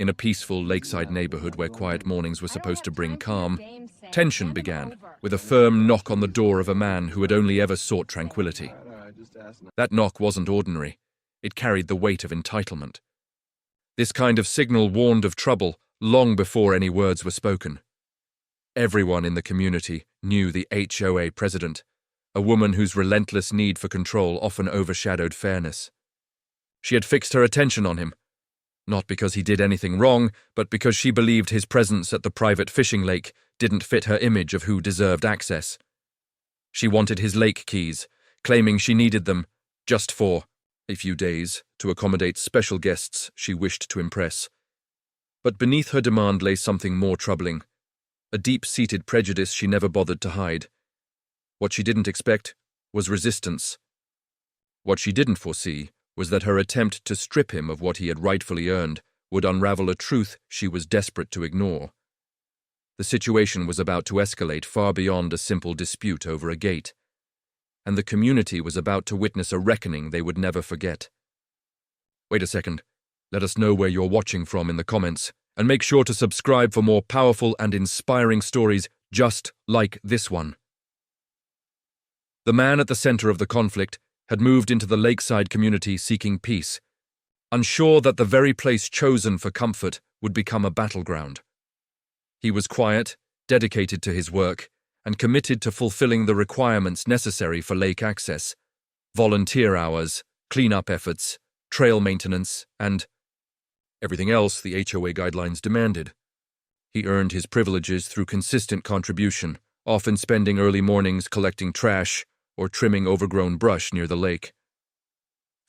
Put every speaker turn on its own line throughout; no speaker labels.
In a peaceful lakeside neighborhood where quiet mornings were supposed to bring calm, tension began with a firm knock on the door of a man who had only ever sought tranquility. That knock wasn't ordinary. It carried the weight of entitlement. This kind of signal warned of trouble long before any words were spoken. Everyone in the community knew the HOA president, a woman whose relentless need for control often overshadowed fairness. She had fixed her attention on him, not because he did anything wrong, but because she believed his presence at the private fishing lake didn't fit her image of who deserved access. She wanted his lake keys, claiming she needed them just for a few days to accommodate special guests she wished to impress. But beneath her demand lay something more troubling, a deep-seated prejudice she never bothered to hide. What she didn't expect was resistance. What she didn't foresee was that her attempt to strip him of what he had rightfully earned would unravel a truth she was desperate to ignore. The situation was about to escalate far beyond a simple dispute over a gate, and the community was about to witness a reckoning they would never forget. Wait a second. Let us know where you're watching from in the comments, and make sure to subscribe for more powerful and inspiring stories just like this one. The man at the center of the conflict had moved into the lakeside community seeking peace, unsure that the very place chosen for comfort would become a battleground. He was quiet, dedicated to his work, and committed to fulfilling the requirements necessary for lake access: volunteer hours, cleanup efforts, trail maintenance, and everything else the HOA guidelines demanded. He earned his privileges through consistent contribution, often spending early mornings collecting trash or trimming overgrown brush near the lake.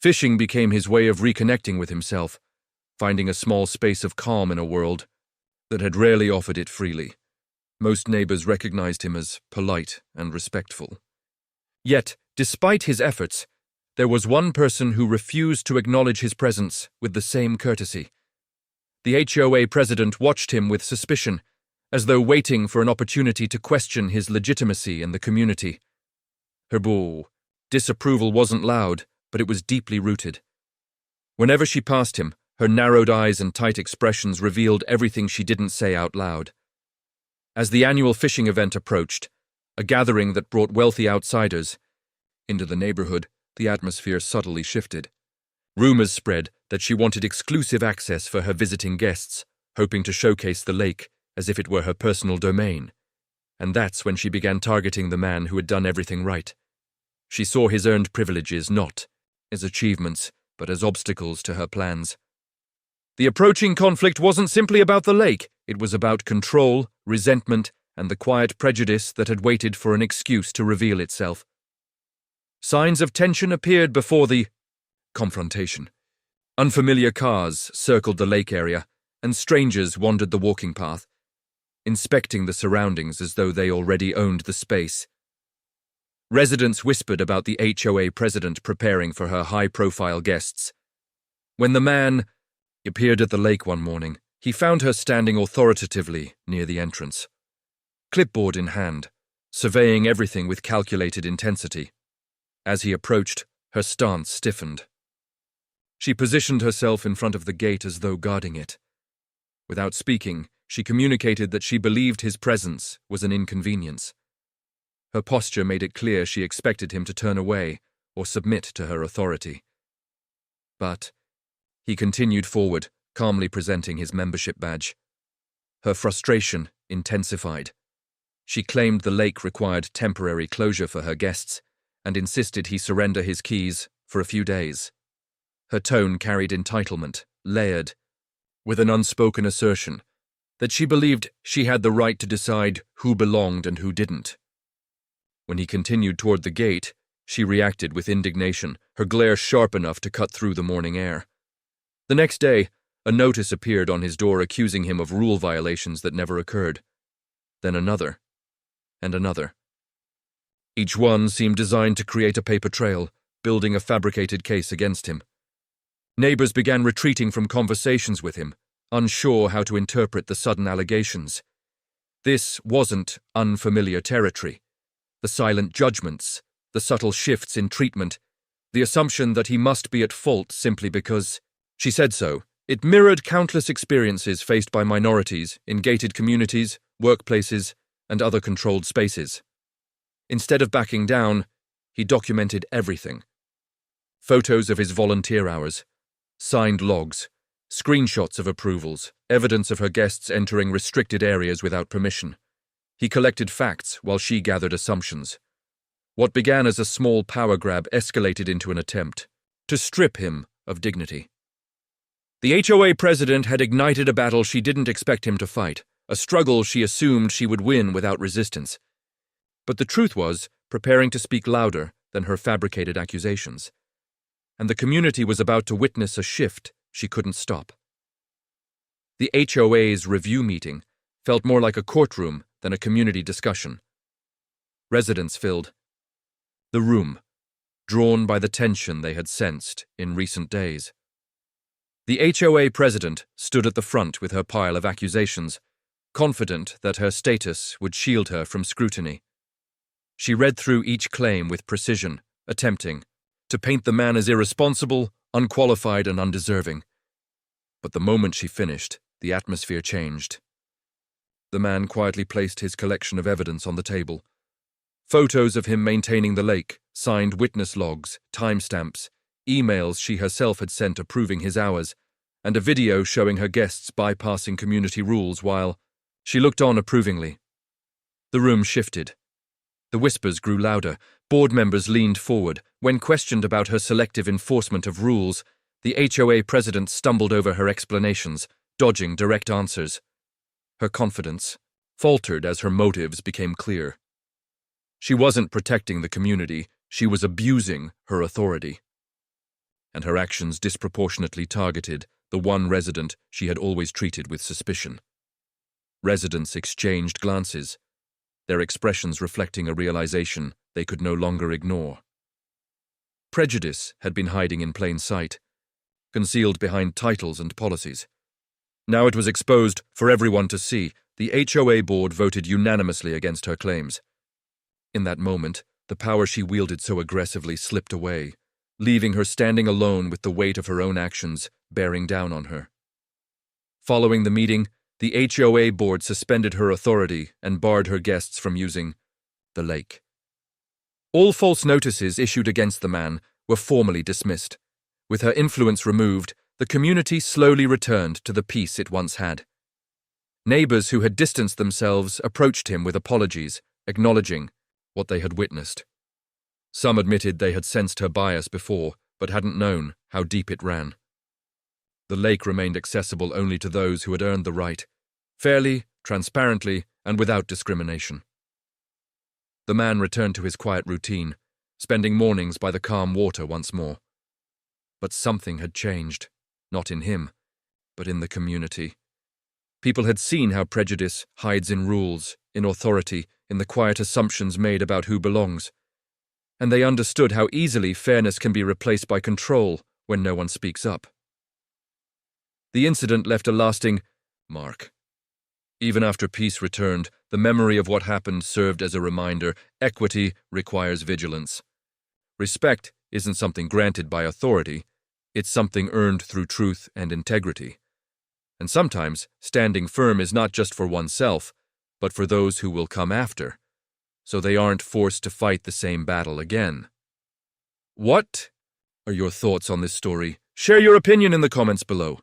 Fishing became his way of reconnecting with himself, finding a small space of calm in a world that had rarely offered it freely. Most neighbors recognized him as polite and respectful. Yet, despite his efforts, there was one person who refused to acknowledge his presence with the same courtesy. The HOA president watched him with suspicion, as though waiting for an opportunity to question his legitimacy in the community. Her disapproval wasn't loud, but it was deeply rooted. Whenever she passed him, her narrowed eyes and tight expressions revealed everything she didn't say out loud. As the annual fishing event approached, a gathering that brought wealthy outsiders into the neighborhood, the atmosphere subtly shifted. Rumors spread that she wanted exclusive access for her visiting guests, hoping to showcase the lake as if it were her personal domain. And that's when she began targeting the man who had done everything right. She saw his earned privileges not as achievements, but as obstacles to her plans. The approaching conflict wasn't simply about the lake. It was about control, resentment, and the quiet prejudice that had waited for an excuse to reveal itself. Signs of tension appeared before the confrontation. Unfamiliar cars circled the lake area, and strangers wandered the walking path, inspecting the surroundings as though they already owned the space. Residents whispered about the HOA president preparing for her high-profile guests. When the man appeared at the lake one morning, he found her standing authoritatively near the entrance, clipboard in hand, surveying everything with calculated intensity. As he approached, her stance stiffened. She positioned herself in front of the gate as though guarding it. Without speaking, she communicated that she believed his presence was an inconvenience. Her posture made it clear she expected him to turn away or submit to her authority. But he continued forward, calmly presenting his membership badge. Her frustration intensified. She claimed the lake required temporary closure for her guests and insisted he surrender his keys for a few days. Her tone carried entitlement, layered with an unspoken assertion that she believed she had the right to decide who belonged and who didn't. When he continued toward the gate, she reacted with indignation, her glare sharp enough to cut through the morning air. The next day, a notice appeared on his door accusing him of rule violations that never occurred. Then another, and another. Each one seemed designed to create a paper trail, building a fabricated case against him. Neighbors began retreating from conversations with him, unsure how to interpret the sudden allegations. This wasn't unfamiliar territory. The silent judgments, the subtle shifts in treatment, the assumption that he must be at fault simply because she said so. It mirrored countless experiences faced by minorities in gated communities, workplaces, and other controlled spaces. Instead of backing down, he documented everything. Photos of his volunteer hours, signed logs, screenshots of approvals, evidence of her guests entering restricted areas without permission. He collected facts while she gathered assumptions. What began as a small power grab escalated into an attempt to strip him of dignity. The HOA president had ignited a battle she didn't expect him to fight, a struggle she assumed she would win without resistance. But the truth was preparing to speak louder than her fabricated accusations. And the community was about to witness a shift she couldn't stop. The HOA's review meeting felt more like a courtroom than a community discussion. Residents filled the room, drawn by the tension they had sensed in recent days. The HOA president stood at the front with her pile of accusations, confident that her status would shield her from scrutiny. She read through each claim with precision, attempting to paint the man as irresponsible, unqualified, and undeserving. But the moment she finished, the atmosphere changed. The man quietly placed his collection of evidence on the table. Photos of him maintaining the lake, signed witness logs, timestamps, emails she herself had sent approving his hours, and a video showing her guests bypassing community rules while she looked on approvingly. The room shifted. The whispers grew louder. Board members leaned forward. When questioned about her selective enforcement of rules, the HOA president stumbled over her explanations, dodging direct answers. Her confidence faltered as her motives became clear. She wasn't protecting the community, she was abusing her authority. And her actions disproportionately targeted the one resident she had always treated with suspicion. Residents exchanged glances, their expressions reflecting a realization they could no longer ignore. Prejudice had been hiding in plain sight, concealed behind titles and policies. Now it was exposed for everyone to see. The HOA board voted unanimously against her claims. In that moment, the power she wielded so aggressively slipped away, leaving her standing alone with the weight of her own actions bearing down on her. Following the meeting, the HOA board suspended her authority and barred her guests from using the lake. All false notices issued against the man were formally dismissed. With her influence removed, the community slowly returned to the peace it once had. Neighbors who had distanced themselves approached him with apologies, acknowledging what they had witnessed. Some admitted they had sensed her bias before, but hadn't known how deep it ran. The lake remained accessible only to those who had earned the right, fairly, transparently, and without discrimination. The man returned to his quiet routine, spending mornings by the calm water once more. But something had changed, not in him, but in the community. People had seen how prejudice hides in rules, in authority, in the quiet assumptions made about who belongs. And they understood how easily fairness can be replaced by control when no one speaks up. The incident left a lasting mark. Even after peace returned, the memory of what happened served as a reminder: equity requires vigilance. Respect isn't something granted by authority, it's something earned through truth and integrity. And sometimes, standing firm is not just for oneself, but for those who will come after, so they aren't forced to fight the same battle again. What are your thoughts on this story? Share your opinion in the comments below.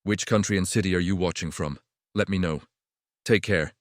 Which country and city are you watching from? Let me know. Take care.